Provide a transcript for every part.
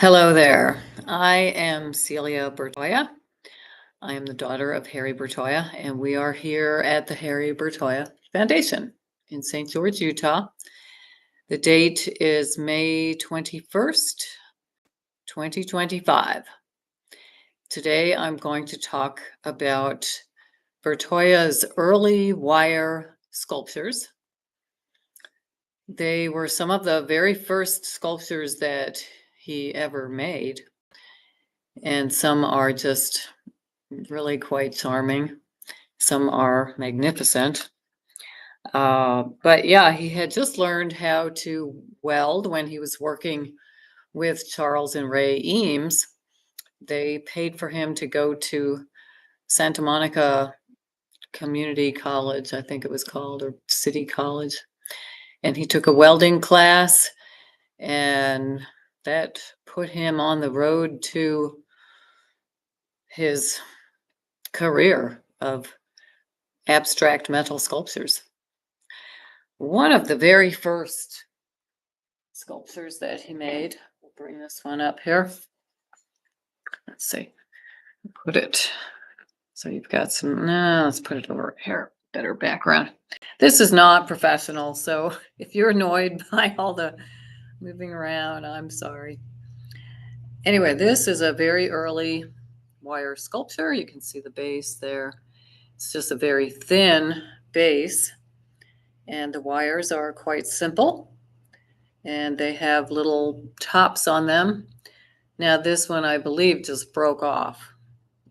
Hello there. I am Celia Bertoia. I am the daughter of Harry Bertoia, and we are here at the Harry Bertoia Foundation in St. George, Utah. The date is May 21st, 2025. Today I'm going to talk about Bertoia's early wire sculptures. They were some of the very first sculptures that he ever made, and some are just really quite charming. Some are magnificent. But yeah, he had just learned how to weld when he was working with Charles and Ray Eames. They paid for him to go to Santa Monica Community College, I think it was called, or City College. And he took a welding class, and that put him on the road to his career of abstract metal sculptures. One of the very first sculptures that he made, we'll bring this one up here. Let's see, put it, so you've got some, no, let's put it over here, better background. This is not professional, so if you're annoyed by all the moving around, I'm sorry. Anyway, this is a very early wire sculpture. You can see the base there. It's just a very thin base, and the wires are quite simple, and they have little tops on them. Now this one, I believe, just broke off.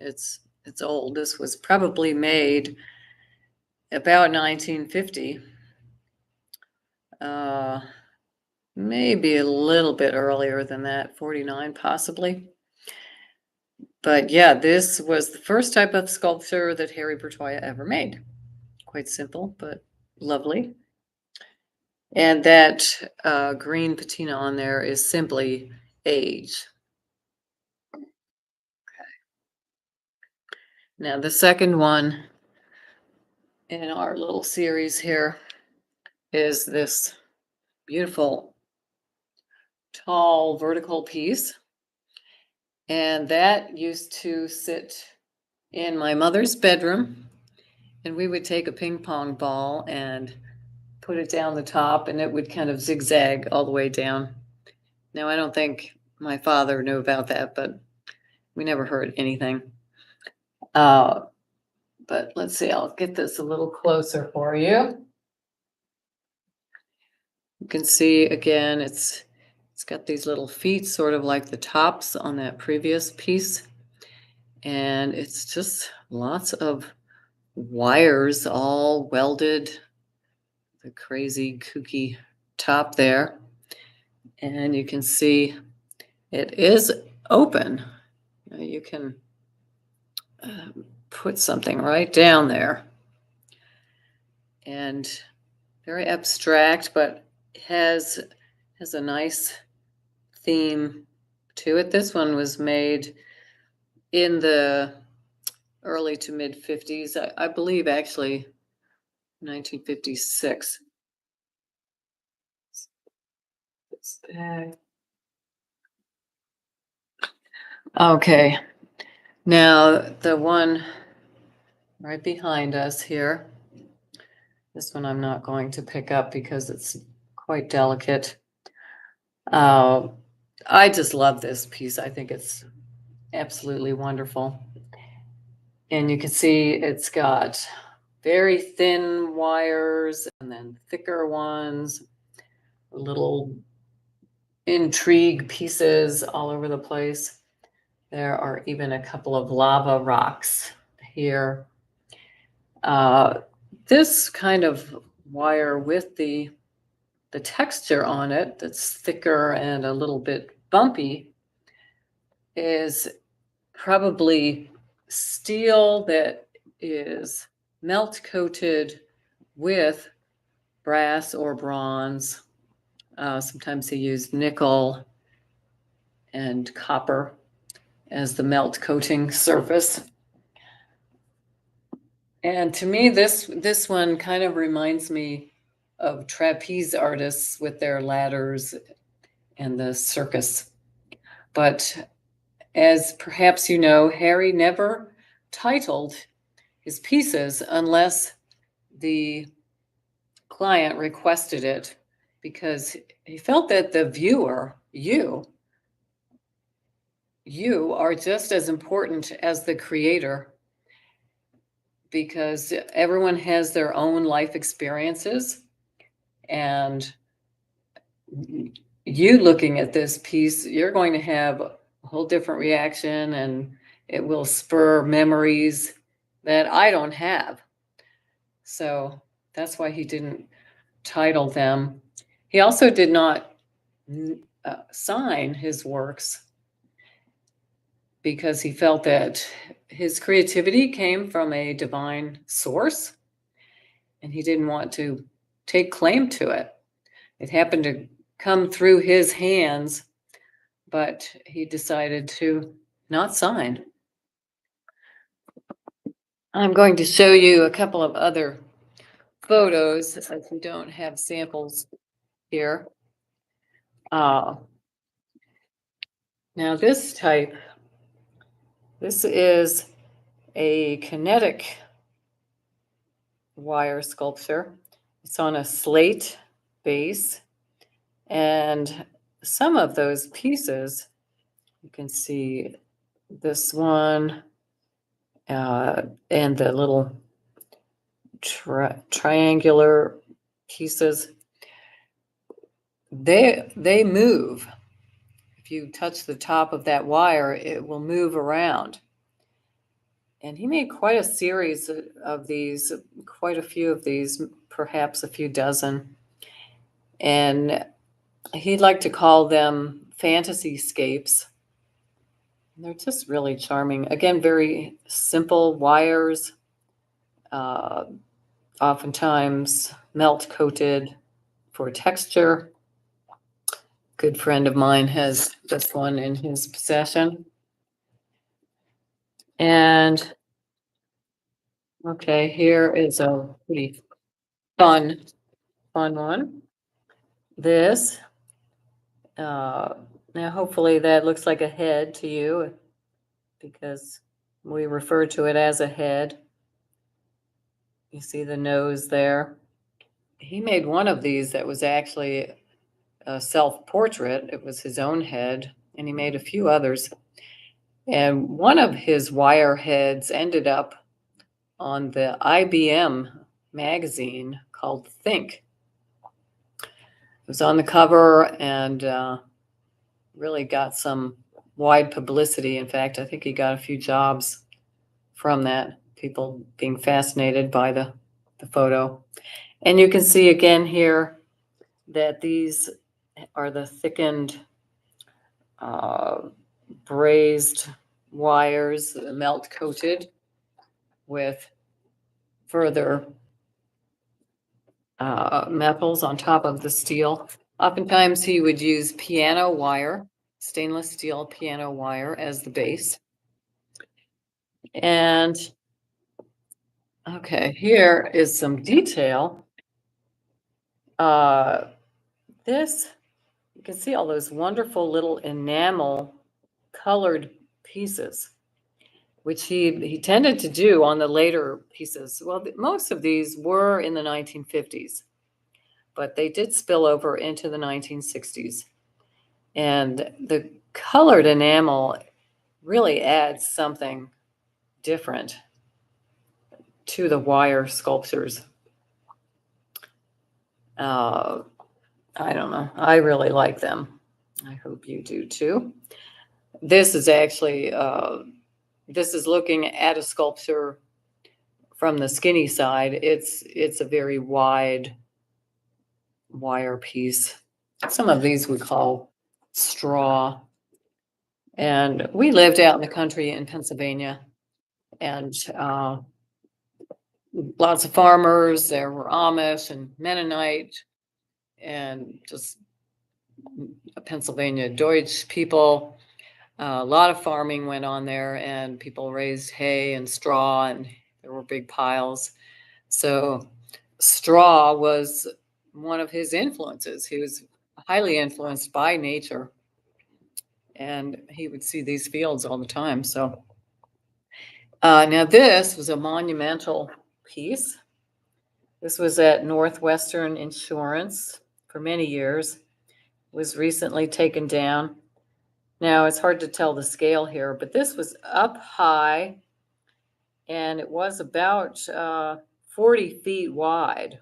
It's old. This was probably made about 1950. Maybe a little bit earlier than that, 49 possibly. But yeah, this was the first type of sculpture that Harry Bertoia ever made. Quite simple, but lovely. And that green patina on there is simply age. Okay. Now the second one in our little series here is this beautiful tall vertical piece. And that used to sit in my mother's bedroom, and we would take a ping pong ball and put it down the top, and it would kind of zigzag all the way down. Now, I don't think my father knew about that, but we never heard anything. But let's see, I'll get this a little closer for you. You can see again, it's got these little feet, sort of like the tops on that previous piece. And it's just lots of wires all welded, the crazy kooky top there. And you can see it is open. You can put something right down there. And very abstract, but has a nice theme to it. This one was made in the early to mid 50s, I believe, actually 1956. Okay, now the one right behind us here, this one I'm not going to pick up because it's quite delicate. I just love this piece. I think it's absolutely wonderful. And you can see it's got very thin wires and then thicker ones, little intrigue pieces all over the place. There are even a couple of lava rocks here. This kind of wire with the texture on it that's thicker and a little bit bumpy is probably steel that is melt coated with brass or bronze. Sometimes they use nickel and copper as the melt coating surface. And to me, this one kind of reminds me of trapeze artists with their ladders and the circus. But as perhaps you know, Harry never titled his pieces unless the client requested it, because he felt that the viewer, you are just as important as the creator, because everyone has their own life experiences, and you looking at this piece, you're going to have a whole different reaction, and it will spur memories that I don't have. So that's why he didn't title them. He also did not sign his works, because he felt that his creativity came from a divine source, and he didn't want to take claim to it. It happened to come through his hands, but he decided to not sign. I'm going to show you a couple of other photos, as we don't have samples here. Now this type, this is a kinetic wire sculpture. It's on a slate base, and some of those pieces, you can see this one, and the little triangular pieces, they move. If you touch the top of that wire, it will move around. And he made quite a series of these, quite a few of these, perhaps a few dozen. And he'd like to call them fantasy scapes. They're just really charming. Again, very simple wires, oftentimes melt coated for texture. Good friend of mine has this one in his possession. And okay, here is a pretty fun one. This, now hopefully that looks like a head to you, because we refer to it as a head. You see the nose there. He made one of these that was actually a self-portrait. It was his own head, and he made a few others. And one of his wire heads ended up on the IBM magazine called Think. It was on the cover, and really got some wide publicity. In fact, I think he got a few jobs from that, people being fascinated by the photo. And you can see again here that these are the thickened brazed wires, melt coated with further metals on top of the steel. Oftentimes he would use piano wire, stainless steel piano wire, as the base. And okay, here is some detail. This, you can see all those wonderful little enamel colored pieces, which he tended to do on the later pieces. Well, most of these were in the 1950s, but they did spill over into the 1960s. And the colored enamel really adds something different to the wire sculptures. I don't know. I really like them. I hope you do too. This is actually, this is looking at a sculpture from the skinny side. It's a very wide wire piece. Some of these we call straw. And we lived out in the country in Pennsylvania, and lots of farmers. There were Amish and Mennonite, and just Pennsylvania Deutsch people. A lot of farming went on there, and people raised hay and straw, and there were big piles. So straw was one of his influences. He was highly influenced by nature. and he would see these fields all the time. So now this was a monumental piece. This was at Northwestern Insurance for many years. Was recently taken down. Now it's hard to tell the scale here, but this was up high, and it was about 40 feet wide.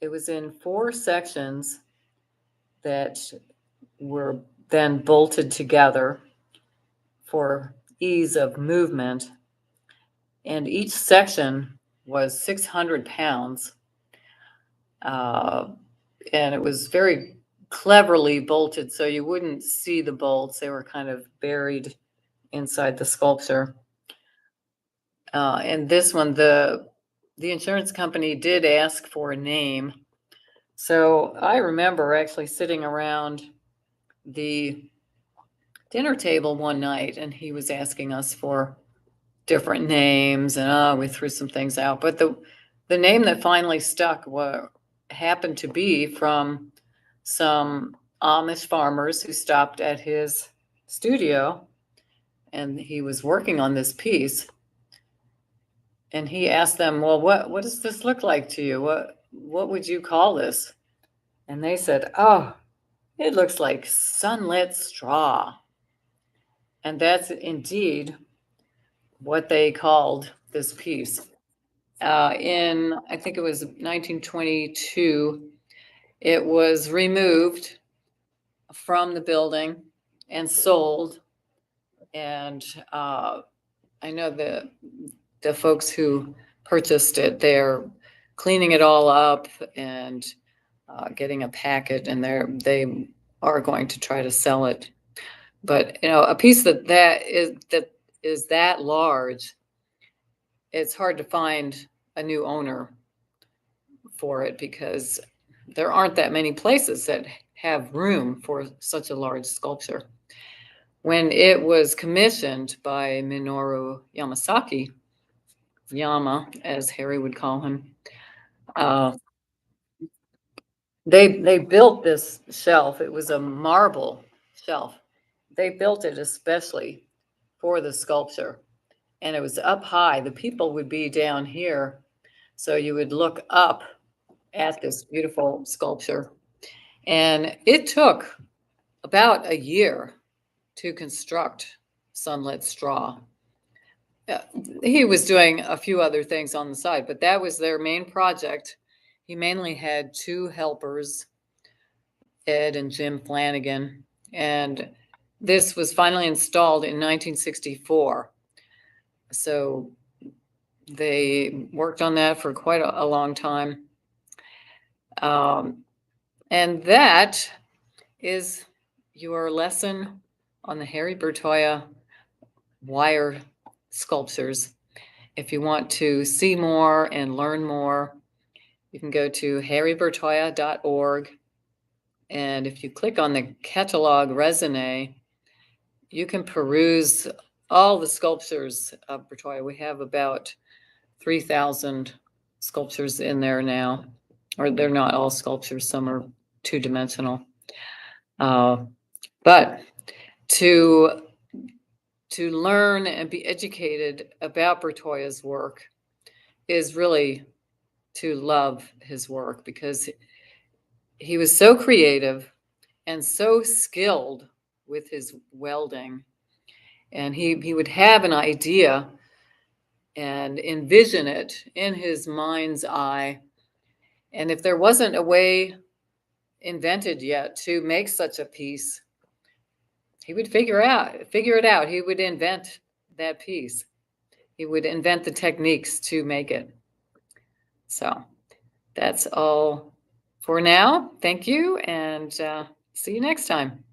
It was in 4 sections that were then bolted together for ease of movement. And each section was 600 pounds. And it was very cleverly bolted so you wouldn't see the bolts. They were kind of buried inside the sculpture. And this one, the insurance company did ask for a name. So I remember actually sitting around the dinner table one night, and he was asking us for different names, and we threw some things out. But the name that finally stuck happened to be from some Amish farmers who stopped at his studio, and he was working on this piece. And he asked them, "Well, what does this look like to you? What would you call this?" And they said, "Oh, it looks like sunlit straw." And that's indeed what they called this piece. In, I think it was 1922, it was removed from the building and sold. And I know the folks who purchased it, they're cleaning it all up and getting a packet, and they are going to try to sell it. But a piece that is that large, it's hard to find a new owner for it because there aren't that many places that have room for such a large sculpture. When it was commissioned by Minoru Yamasaki, Yama, as Harry would call him, they built this shelf. It was a marble shelf. They built it especially for the sculpture, and it was up high. The people would be down here, so you would look up at this beautiful sculpture. And it took about a year to construct Sunlit Straw. He was doing a few other things on the side, but that was their main project. He mainly had 2 helpers, Ed and Jim Flanagan, and this was finally installed in 1964. So they worked on that for quite a long time. And that is your lesson on the Harry Bertoia wire sculptures. If you want to see more and learn more, you can go to harrybertoia.org. And if you click on the catalog raisonné, you can peruse all the sculptures of Bertoia. We have about 3,000 sculptures in there now, or they're not all sculptures, some are 2-dimensional. But to learn and be educated about Bertoia's work is really to love his work, because he was so creative and so skilled with his welding. And he would have an idea and envision it in his mind's eye. And if there wasn't a way invented yet to make such a piece, he would figure it out. He would invent that piece. He would invent the techniques to make it. So that's all for now. Thank you, and see you next time.